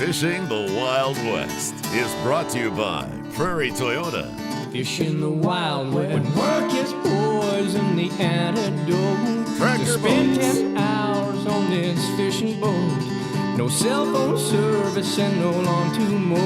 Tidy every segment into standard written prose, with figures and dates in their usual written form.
Fishing the Wild West is brought to you by Prairie Toyota. Fishing the Wild West. When work is poison, the antidote. Tracker to spend boats. 10 hours on this fishing boat. No cell phone service and no lawn to mow.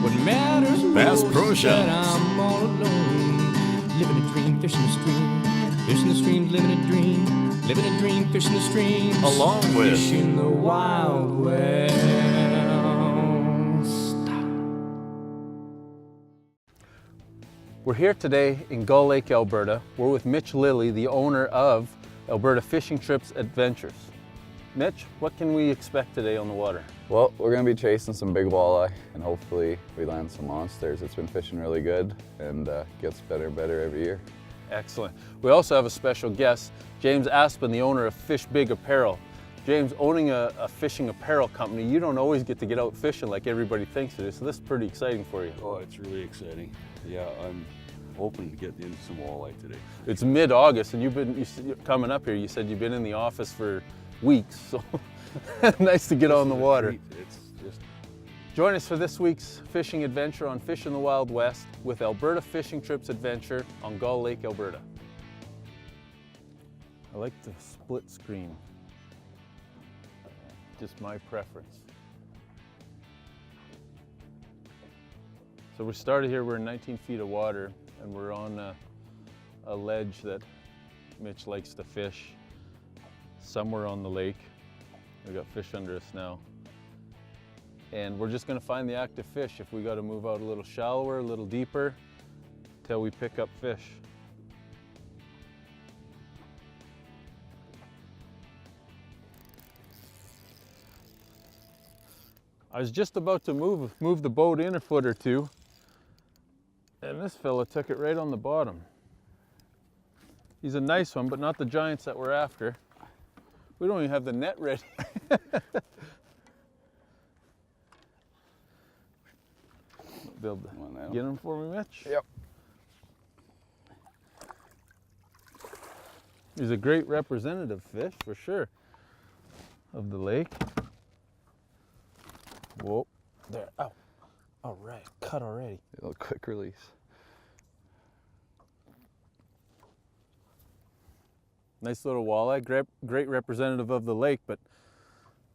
What matters Bass most Pro is that Shops. I'm all alone. Living a dream, fishing the stream. Fishing the stream, living a dream. Living a dream, fishing the streams. Along with Fishing the Wild West. We're here today in Gull Lake, Alberta. We're with Mitch Lilly, the owner of Alberta Fishing Trips Adventures. Mitch, what can we expect today on the water? Well, we're going to be chasing some big walleye and hopefully we land some monsters. It's been fishing really good and gets better and better every year. Excellent. We also have a special guest, James Aspen, the owner of Fish Big Apparel. James, owning a fishing apparel company, you don't always get to get out fishing like everybody thinks it is, so this is pretty exciting for you. Oh, it's really exciting. Yeah, I'm hoping to get into some walleye today. It's mid-August and you're coming up here, you said you've been in the office for weeks, so nice to get on the water. It's just Join us for this week's fishing adventure on Fishing the Wild West with Alberta Fishing Trips Adventure on Gull Lake, Alberta. I like the split screen. Just my preference. So we started here, we're in 19 feet of water and we're on a ledge that Mitch likes to fish somewhere on the lake. We've got fish under us now. And we're just gonna find the active fish. If we gotta move out a little shallower, a little deeper, till we pick up fish. I was just about to move the boat in a foot or two, and this fella took it right on the bottom. He's a nice one, but not the giants that we're after. We don't even have the net ready. Be able to get him for me, Mitch? Yep. He's a great representative fish, for sure, of the lake. Whoa, there, oh, all right, cut already. A little quick release. Nice little walleye, great representative of the lake, but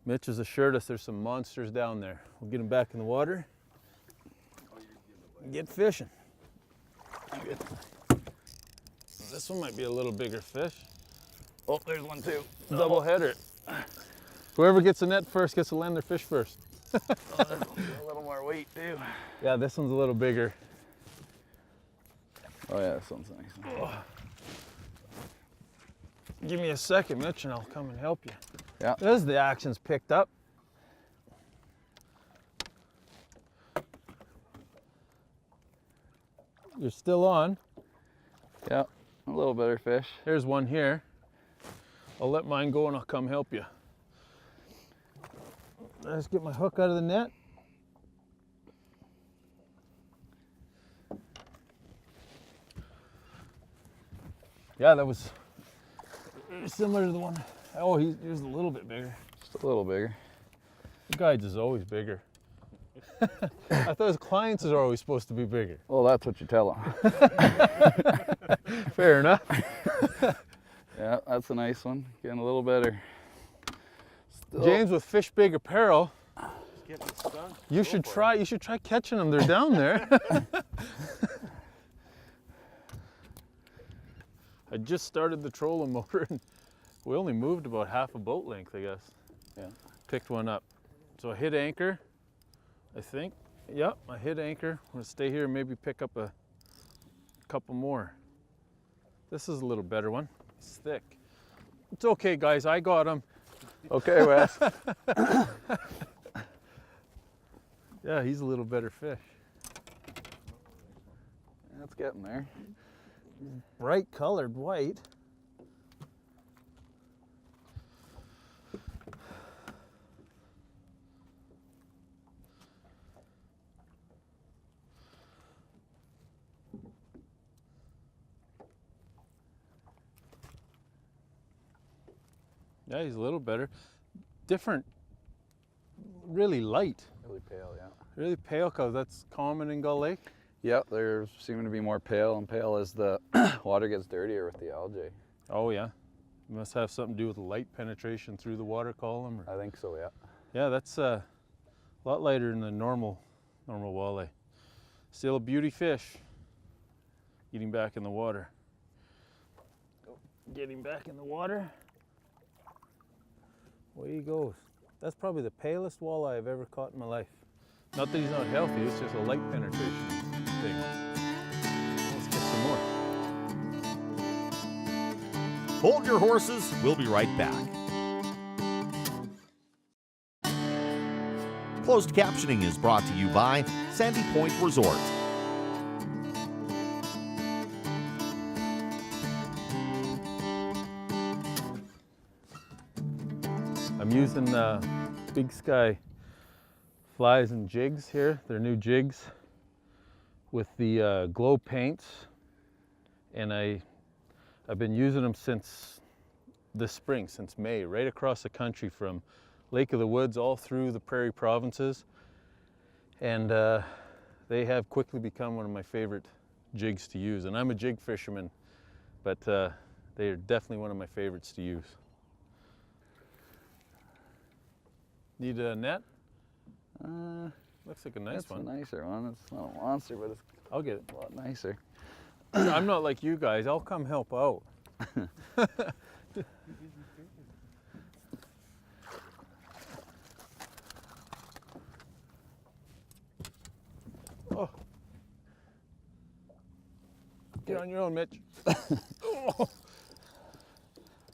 Mitch has assured us there's some monsters down there. We'll get him back in the water. Get fishing. This one might be a little bigger fish. Oh, there's one too. Double header. Whoever gets the net first gets to land their fish first. Oh, a little more weight too. Yeah, this one's a little bigger. Oh yeah, this one's nice. Give me a second, Mitch, and I'll come and help you. Yeah. There's the action's picked up. You're still on. Yeah, a little better fish. There's one here. I'll let mine go and I'll come help you. Let's get my hook out of the net. Yeah, that was similar to the one. Oh, he was a little bit bigger. Just a little bigger. The guides is always bigger. I thought his clients are always supposed to be bigger. Well, that's what you tell them. Fair enough. Yeah, that's a nice one. Getting a little better. Still. James with Fish Big Apparel. getting stung. You should try catching them. They're down there. I just started the trolling motor and we only moved about half a boat length, I guess. Yeah. Picked one up. So I hit anchor, I think. Yep, I hit anchor. I'm gonna stay here and maybe pick up a couple more. This is a little better one. It's thick. It's okay, guys, I got him. Okay, Wes. Yeah, he's a little better fish. That's getting there. Bright colored white. Yeah, he's a little better. Different really light, Really pale, yeah. really pale, because that's common in Gull Lake. Yep, they're seeming to be more pale and pale as the water gets dirtier with the algae. Oh yeah, it must have something to do with light penetration through the water column. Or... I think so, yeah. Yeah, that's a lot lighter than the normal walleye. Still a beauty fish. Getting back in the water. Getting back in the water. Away he goes. That's probably the palest walleye I've ever caught in my life. Not that he's not healthy, it's just a light penetration thing. Let's get some more. Hold your horses, we'll be right back. Closed captioning is brought to you by Sandy Point Resort. I'm using Big Sky flies and jigs here. They're new jigs with the glow paints, and I've been using them since this spring, since May, right across the country from Lake of the Woods all through the prairie provinces, and they have quickly become one of my favorite jigs to use. And I'm a jig fisherman, but they are definitely one of my favorites to use. Need a net? Looks like a nice one. It's a nicer one. It's not a monster, but it's I'll get it. a lot nicer. I'm not like you guys. I'll come help out. Oh. Get on your own, Mitch. Oh.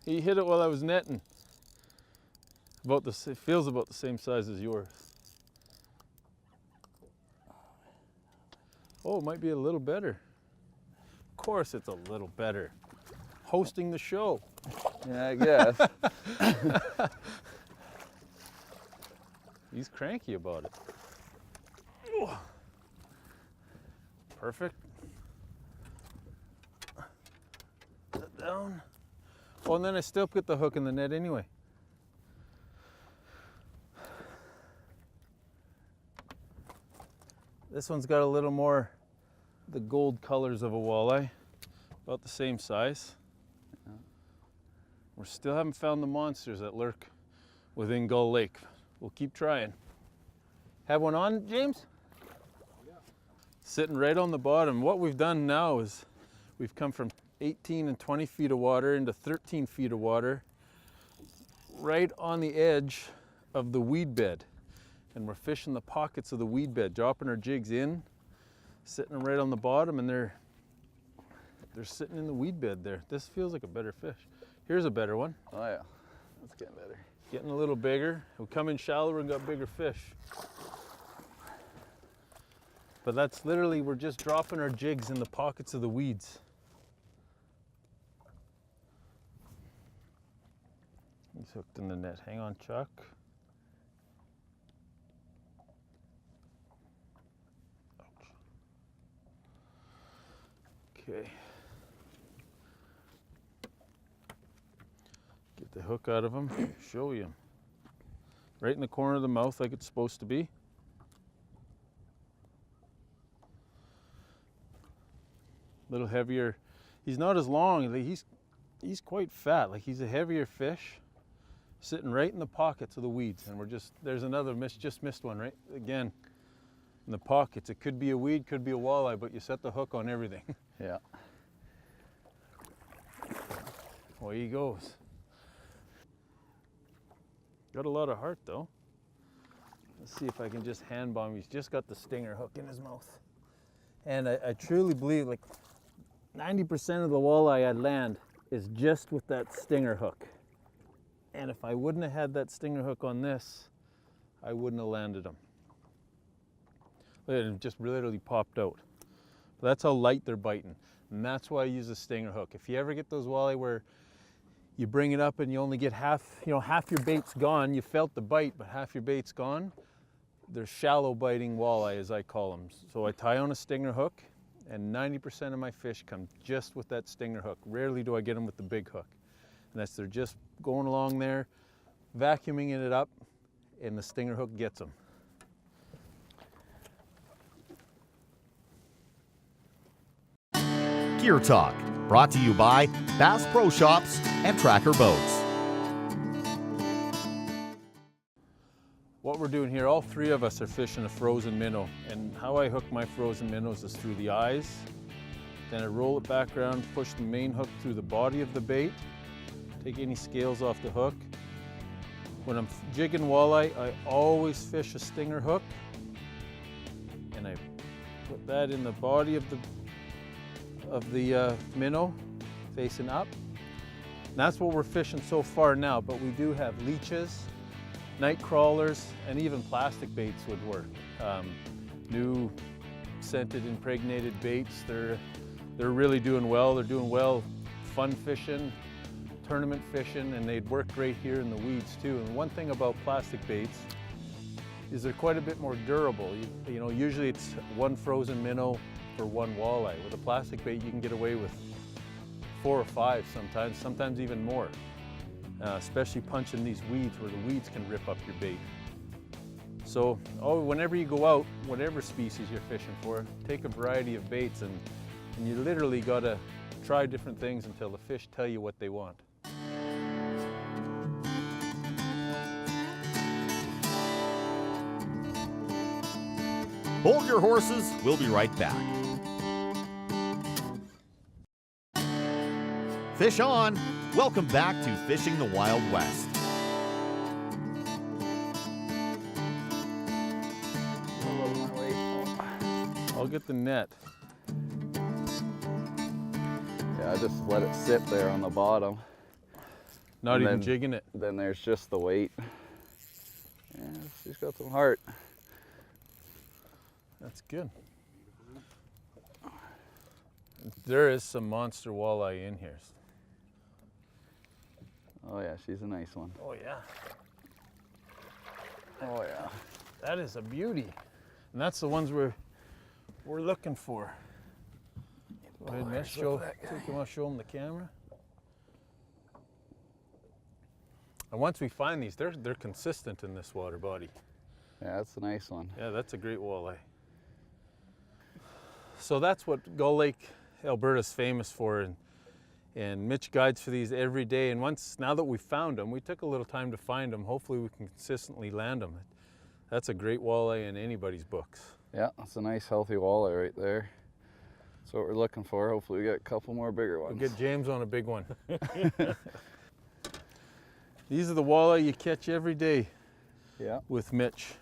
He hit it while I was netting. It feels about the same size as yours. Oh, it might be a little better. Of course it's a little better. Hosting the show. Yeah, I guess. He's cranky about it. Oh. Perfect. Set down. Oh, and then I still put the hook in the net anyway. This one's got a little more the gold colors of a walleye, about the same size. We still haven't found the monsters that lurk within Gull Lake. We'll keep trying. Have one on, James? Yeah. Sitting right on the bottom. What we've done now is we've come from 18 and 20 feet of water into 13 feet of water, right on the edge of the weed bed. And we're fishing the pockets of the weed bed, dropping our jigs in, sitting them right on the bottom, and they're sitting in the weed bed there. This feels like a better fish. Here's a better one. Oh yeah, that's getting better. Getting a little bigger. We come in shallower and got bigger fish. But that's literally, we're just dropping our jigs in the pockets of the weeds. He's hooked in the net. Hang on, Chuck. Okay. Get the hook out of him, show you him. Right in the corner of the mouth like it's supposed to be. A little heavier. He's not as long, he's quite fat, like he's a heavier fish sitting right in the pockets of the weeds. And there's another just missed one right again in the pockets. It could be a weed, could be a walleye, but you set the hook on everything. Yeah. Away he goes. Got a lot of heart though. Let's see if I can just hand bomb. He's just got the stinger hook in his mouth. And I truly believe like 90% of the walleye I'd land is just with that stinger hook. And if I wouldn't have had that stinger hook on this, I wouldn't have landed him. Look at it, it just literally popped out. That's how light they're biting. And that's why I use a stinger hook. If you ever get those walleye where you bring it up and you only get half your bait's gone, you felt the bite, but half your bait's gone, they're shallow biting walleye, as I call them. So I tie on a stinger hook, and 90% of my fish come just with that stinger hook. Rarely do I get them with the big hook. And that's, they're just going along there, vacuuming it up, and the stinger hook gets them. Gear Talk, brought to you by Bass Pro Shops and Tracker Boats. What we're doing here, all three of us are fishing a frozen minnow, and how I hook my frozen minnows is through the eyes. Then I roll it back around, push the main hook through the body of the bait, take any scales off the hook. When I'm jigging walleye, I always fish a stinger hook, and I put that in the body of the minnow, facing up. And that's what we're fishing so far now, but we do have leeches, night crawlers, and even plastic baits would work. New scented impregnated baits, they're really doing well. They're doing well fun fishing, tournament fishing, and they'd work great here in the weeds too. And one thing about plastic baits is they're quite a bit more durable. You know, usually it's one frozen minnow for one walleye. With a plastic bait, you can get away with 4 or 5 sometimes even more. Especially punching these weeds where the weeds can rip up your bait. So, whenever you go out, whatever species you're fishing for, take a variety of baits, and you literally gotta try different things until the fish tell you what they want. Hold your horses, we'll be right back. Fish on! Welcome back to Fishing the Wild West. I'll get the net. Yeah, I just let it sit there on the bottom. Not And even then- jigging it. Then there's just the weight. Yeah, she's got some heart. That's good. There is some monster walleye in here. Oh yeah, she's a nice one. Oh yeah, Oh yeah. that is a beauty. And that's the ones we're looking for. Go ahead, Mitch, you want to show them the camera? And once we find these, they're consistent in this water body. Yeah, that's a nice one. Yeah, that's a great walleye. So that's what Gull Lake, Alberta's famous for, and Mitch guides for these every day. And now that we found them, we took a little time to find them. Hopefully we can consistently land them. That's a great walleye in anybody's books. Yeah, that's a nice healthy walleye right there. That's what we're looking for. Hopefully we get a couple more bigger ones. We'll get James on a big one. These are the walleye you catch every day Yeah. with Mitch.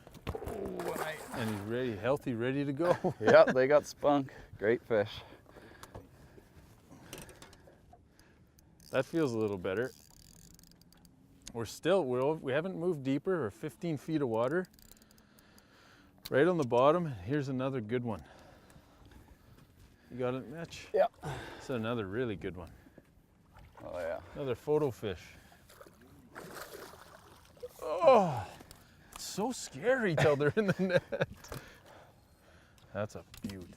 And he's ready, healthy, ready to go. Yeah, they got spunk. Great fish. That feels a little better. We haven't moved deeper. We're 15 feet of water. Right on the bottom, here's another good one. You got it, Mitch? Yeah. It's another really good one. Oh yeah. Another photo fish. Oh, it's so scary till they're in the net. That's a beaut.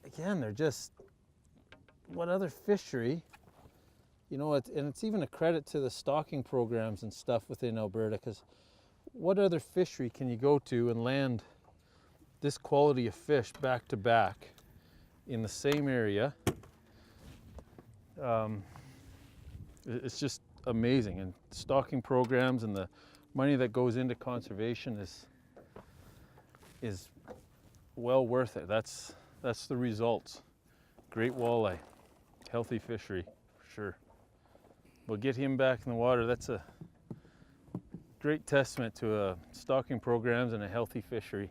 Again, they're just, what other fishery, you know, and it's even a credit to the stocking programs and stuff within Alberta, because what other fishery can you go to and land this quality of fish back to back in the same area? It's just amazing, and stocking programs and the money that goes into conservation is well worth it. That's the results. Great walleye, healthy fishery for sure. We'll get him back in the water. That's a great testament to stocking programs and a healthy fishery.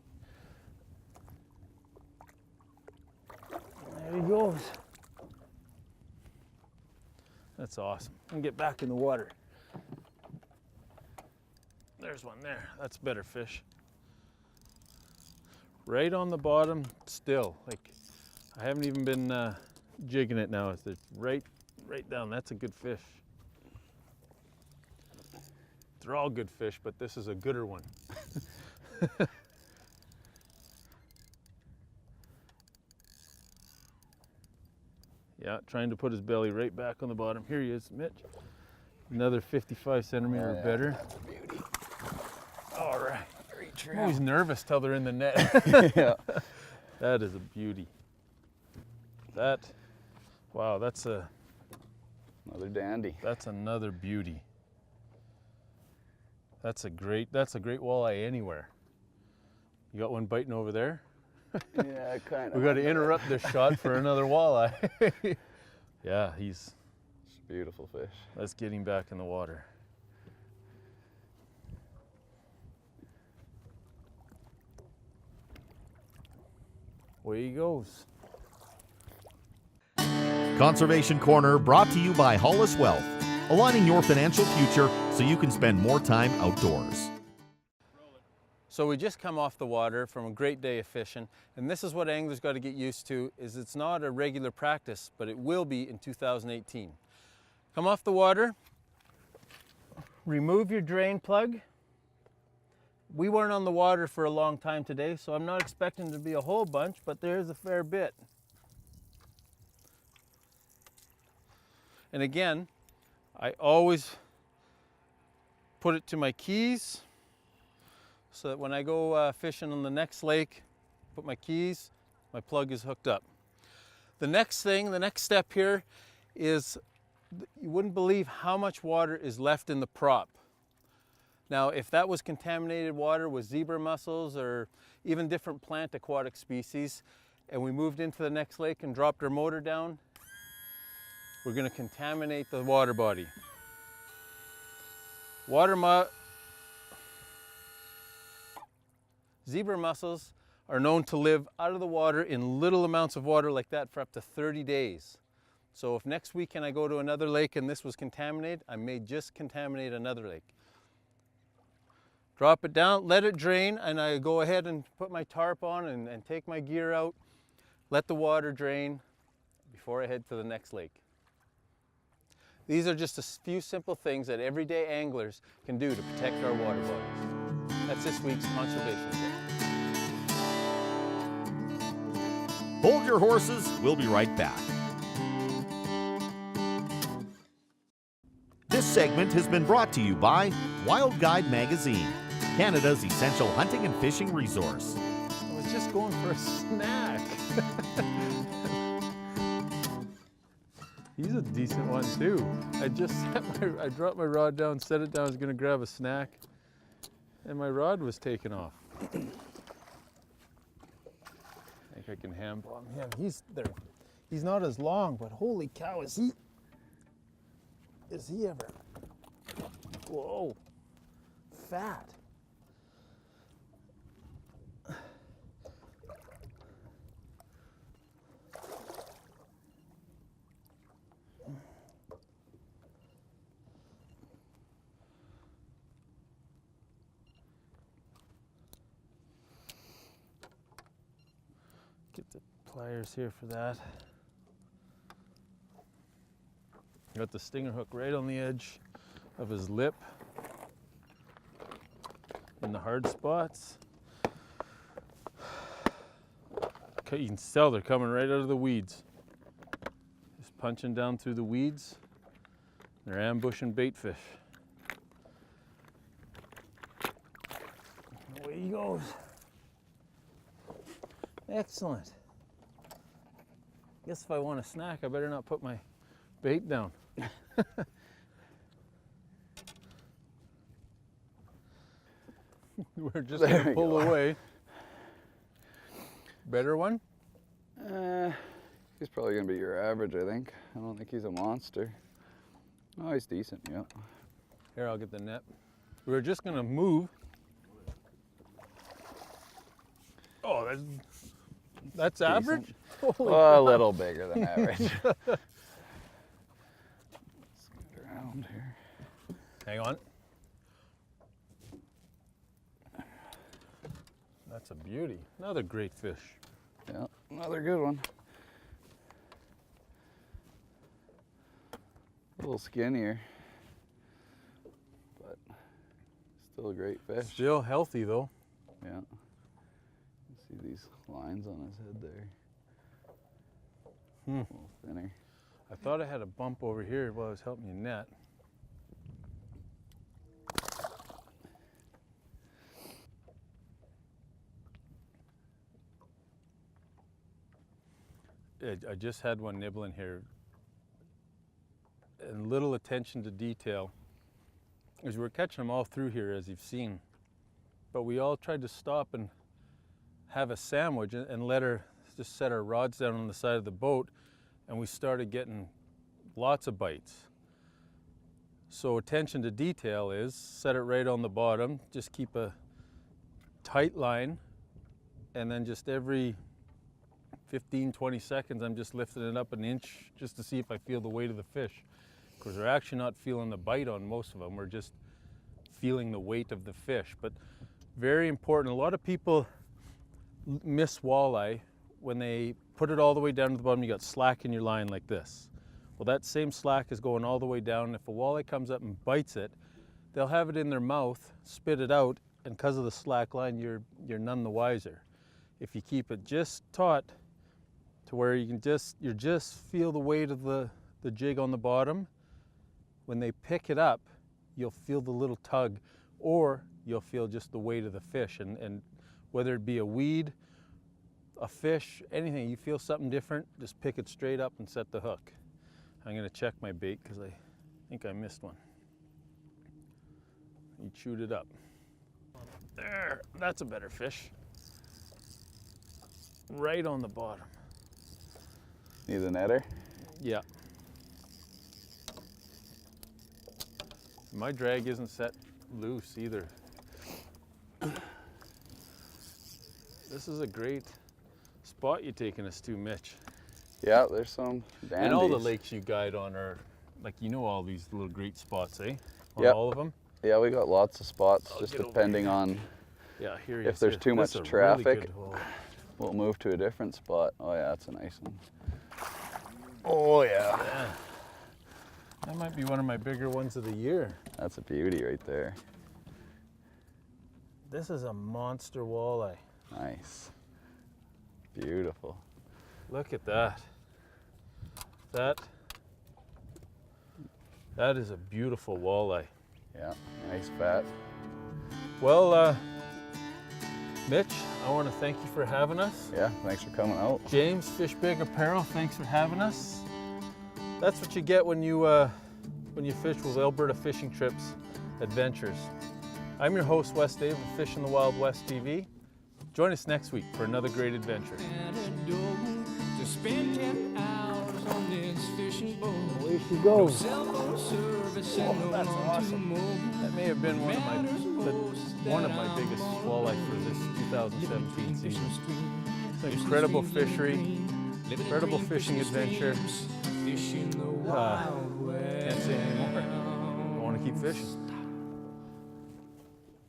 There he goes. That's awesome. And get back in the water. There's one there. That's better fish. Right on the bottom still. Like, I haven't even been jigging it now. It's right down. That's a good fish. They're all good fish, but this is a gooder one. Yeah, trying to put his belly right back on the bottom. Here he is, Mitch. Another 55 centimeter better. That's a beauty. All right. Great I'm always nervous till they're in the net. Yeah. That is a beauty. That, wow, that's Another dandy. that's another beauty. That's a great walleye anywhere. You got one biting over there? Yeah, kind of. We got to interrupt this shot for another walleye. Yeah, It's a beautiful fish. let's get him back in the water. Away he goes. Conservation Corner brought to you by Hollis Wealth, aligning your financial future so you can spend more time outdoors. So we just come off the water from a great day of fishing, and this is what anglers got to get used to, is it's not a regular practice, but it will be in 2018. Come off the water, remove your drain plug. We weren't on the water for a long time today, so I'm not expecting to be a whole bunch, but there's a fair bit. And again, I always put it to my keys, so that when I go fishing on the next lake, put my keys, my plug is hooked up. The next step here is, you wouldn't believe how much water is left in the prop. Now, if that was contaminated water with zebra mussels or even different plant aquatic species, and we moved into the next lake and dropped our motor down, we're going to contaminate the water body. Zebra mussels are known to live out of the water in little amounts of water like that for up to 30 days. So if next weekend I go to another lake and this was contaminated, I may just contaminate another lake. Drop it down, let it drain, and I go ahead and put my tarp on and take my gear out, let the water drain before I head to the next lake. These are just a few simple things that everyday anglers can do to protect our water bodies. That's this week's Conservation Tip. Hold your horses, we'll be right back. This segment has been brought to you by Wild Guide Magazine, Canada's essential hunting and fishing resource. I was just going for a snack. He's a decent one too. I dropped my rod down, set it down, I was gonna grab a snack, and my rod was taken off. I think I can hand bomb him. He's there. He's not as long, but holy cow, is he ever? Whoa, fat. Get the pliers here for that. Got the stinger hook right on the edge of his lip in the hard spots. Okay, you can tell they're coming right out of the weeds. Just punching down through the weeds. They're ambushing bait fish. Away he goes. Excellent. Guess if I want a snack, I better not put my bait down. We're just going to pull away. Better one? He's probably going to be your average, I think. I don't think he's a monster. Oh, he's decent, yeah. Here, I'll get the net. We're just going to move. Oh, that's average? Holy A little bigger than average. Let's get around here. Hang on. That's a beauty. Another great fish. Yeah, another good one. A little skinnier, but still a great fish. Still healthy though. Yeah. You see these lines on his head there. A little thinner. I thought I had a bump over here while I was helping you net. I just had one nibbling here. And little attention to detail, as we're catching them all through here, as you've seen. But we all tried to stop and have a sandwich and let her just set our rods down on the side of the boat, and we started getting lots of bites. So attention to detail is set it right on the bottom, just keep a tight line, and then just every 15-20 seconds I'm just lifting it up an inch just to see if I feel the weight of the fish, because we're actually not feeling the bite on most of them, we're just feeling the weight of the fish. But very important, a lot of people miss walleye when they put it all the way down to the bottom. You got slack in your line like this. Well, that same slack is going all the way down. If a walleye comes up and bites it, they'll have it in their mouth, spit it out, and because of the slack line, you're none the wiser. If you keep it just taut to where you just feel the weight of the jig on the bottom, when they pick it up, you'll feel the little tug, or you'll feel just the weight of the fish. And whether it be a weed, a fish, anything, you feel something different, just pick it straight up and set the hook. I'm gonna check my bait because I think I missed one. He chewed it up. There, that's a better fish. Right on the bottom. Need a netter? Yeah. My drag isn't set loose either. This is a great spot you're taking us to, Mitch. Yeah, there's some dandies. And all the lakes you guide on are, like, you know, all these little great spots, eh? On Yep. all of them? Yeah, we got lots of spots, I'll just get over depending here. on Yeah, here he if is. there's Here. too This much is a really traffic. good hole. We'll move to a different spot. Oh yeah, that's a nice one. Oh yeah. Yeah. That might be one of my bigger ones of the year. That's a beauty right there. This is a monster walleye. Nice. Beautiful. Look at that. That is a beautiful walleye. Yeah, nice fat. Well, Mitch, I want to thank you for having us. Yeah, thanks for coming out. James, Fish Big Apparel, thanks for having us. That's what you get when you fish with Alberta Fishing Trips Adventures. I'm your host, Wes Dave of Fish in the Wild West TV. Join us next week for another great adventure. To spend 10 hours on this fishing boat. Away she goes. Cell phone service and no That's lawn to awesome. mow. That may have been one of my biggest walleye for this 2017 season. It's an incredible fishery, incredible fishing adventure. Fishing the Can't say anymore. I want to keep fishing.